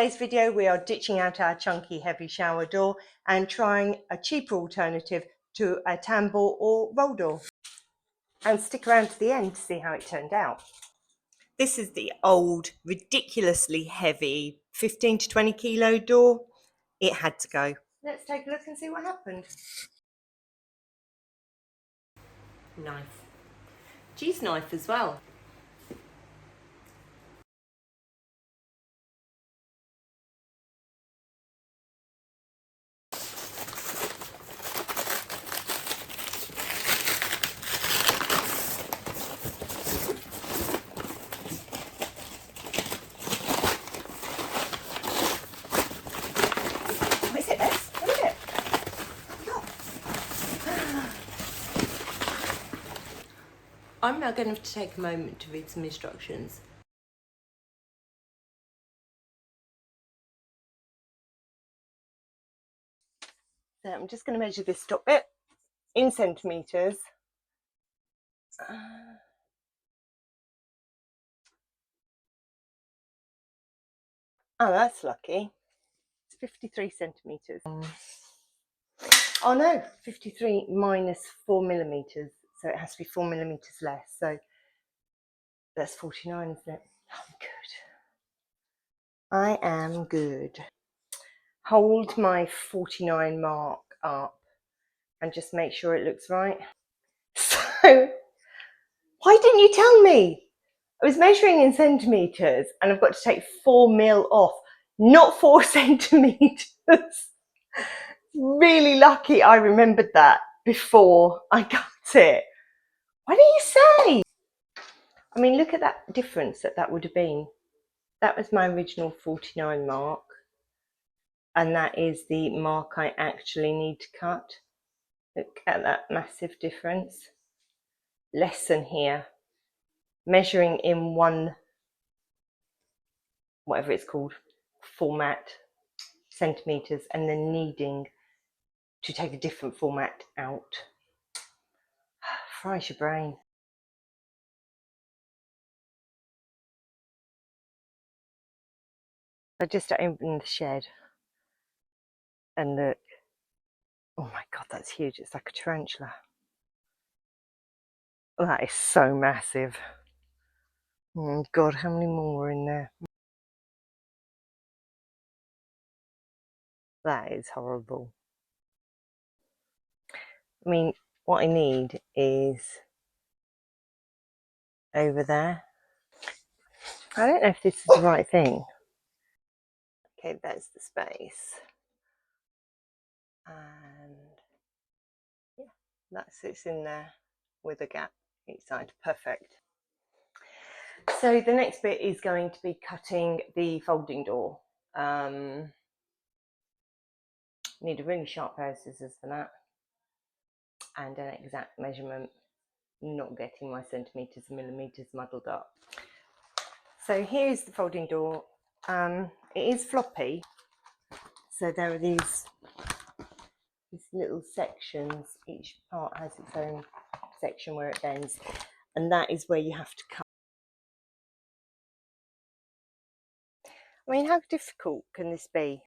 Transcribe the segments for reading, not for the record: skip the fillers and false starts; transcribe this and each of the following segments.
In today's video we are ditching out our chunky heavy shower door and trying a cheaper alternative to a tambour or roldour. And stick around to the end to see how it turned out. This is the old, ridiculously heavy 15 to 20 kilo door. It had to go. Let's take a look and see what happened. Knife. Cheese knife as well. What is it, Bess? What is it? Look. I'm now going to take a moment to read some instructions. So I'm just going to measure this top bit in centimetres. Oh, that's lucky. It's 53 centimetres. Oh no, 53 minus 4 millimetres. So it has to be 4 millimetres less. So that's 49, isn't it? I'm good. I am good. Hold my 49 mark up and just make sure it looks right. So, why didn't you tell me? I was measuring in centimetres and I've got to take 4 mil off, not 4 centimetres. Really lucky I remembered that before I got it. Why didn't you say? I mean, look at that difference that would have been. That was my original 49 mark. And that is the mark I actually need to cut. Look at that massive difference. Lesson here. Measuring in one, whatever it's called, format, centimetres, and then needing to take a different format out. Fries your brain. I just opened the shed and look. Oh my god, that's huge. It's like a tarantula. Oh, that is so massive. Oh god, how many more are in there? That is horrible. I mean, what I need is over there. I don't know if this is the right thing. Okay, there's the space. And yeah, that sits in there with a gap each side. Perfect. So the next bit is going to be cutting the folding door. Need a really sharp pair of scissors for that. And an exact measurement, not getting my centimetres and millimetres muddled up. So here's the folding door. It is floppy, so there are these little sections. Each part has its own section where it bends, and that is where you have to cut. I mean, how difficult can this be?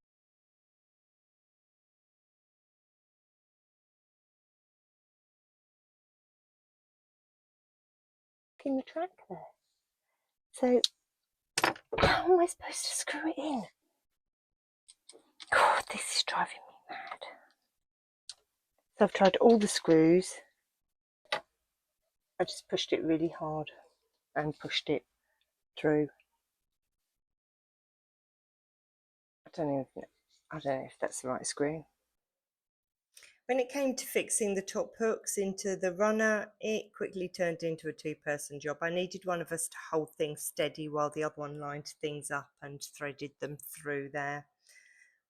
In the track there. So how am I supposed to screw it in? God, this is driving me mad. So I've tried all the screws. I just pushed it really hard and pushed it through. I don't know if that's the right screw. When it came to fixing the top hooks into the runner, it quickly turned into a two-person job. I needed one of us to hold things steady while the other one lined things up and threaded them through there.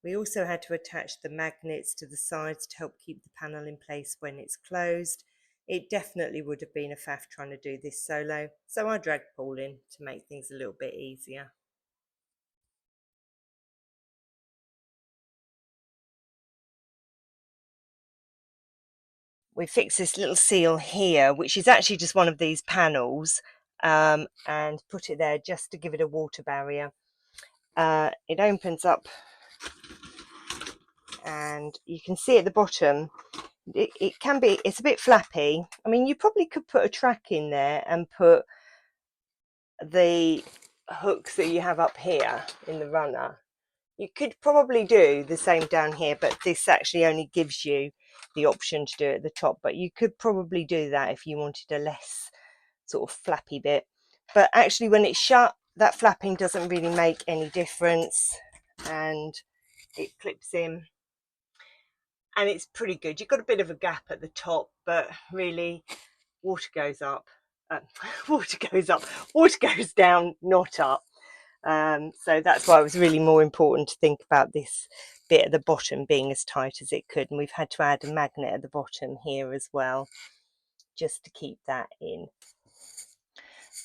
We also had to attach the magnets to the sides to help keep the panel in place when it's closed. It definitely would have been a faff trying to do this solo, so I dragged Paul in to make things a little bit easier. We fixed this little seal here, which is actually just one of these panels, and put it there just to give it a water barrier. It opens up and you can see at the bottom it can be, it's a bit flappy. I mean, you probably could put a track in there and put the hooks that you have up here in the runner. You could probably do the same down here, but this actually only gives you the option to do it at the top, but you could probably do that if you wanted a less sort of flappy bit. But actually when it's shut, that flapping doesn't really make any difference, and it clips in and it's pretty good. You've got a bit of a gap at the top, but really water goes up, water goes down, not up. So that's why it was really more important to think about this bit at the bottom being as tight as it could, and we've had to add a magnet at the bottom here as well just to keep that in.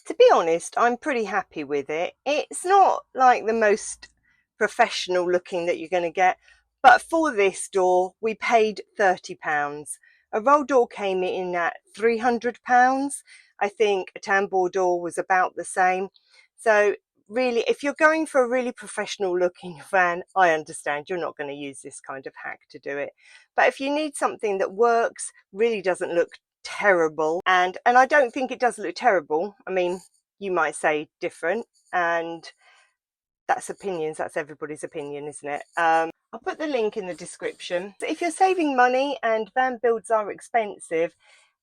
To be honest, I'm pretty happy with it. It's not like the most professional looking that you're going to get, but for this door we paid £30. A roll door came in at £300. I think a tambour door was about the same. So really, if you're going for a really professional looking van, I understand you're not going to use this kind of hack to do it. But if you need something that works, really doesn't look terrible, and I don't think it does look terrible. I mean, you might say different, and that's opinions, that's everybody's opinion, isn't it? I'll put the link in the description. If you're saving money, and van builds are expensive,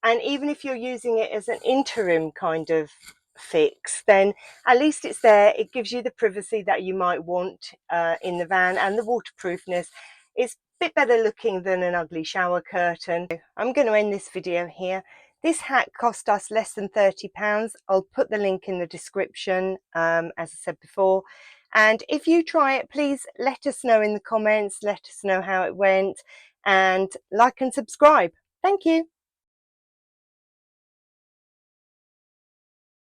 and even if you're using it as an interim kind of fix, then at least it's there. It gives you the privacy that you might want in the van, and the waterproofness. It's a bit better looking than an ugly shower curtain. I'm going to end this video here. This hack cost us less than £30. I'll put the link in the description, as I said before. And if you try it, please let us know in the comments, let us know how it went, and like and subscribe. Thank you.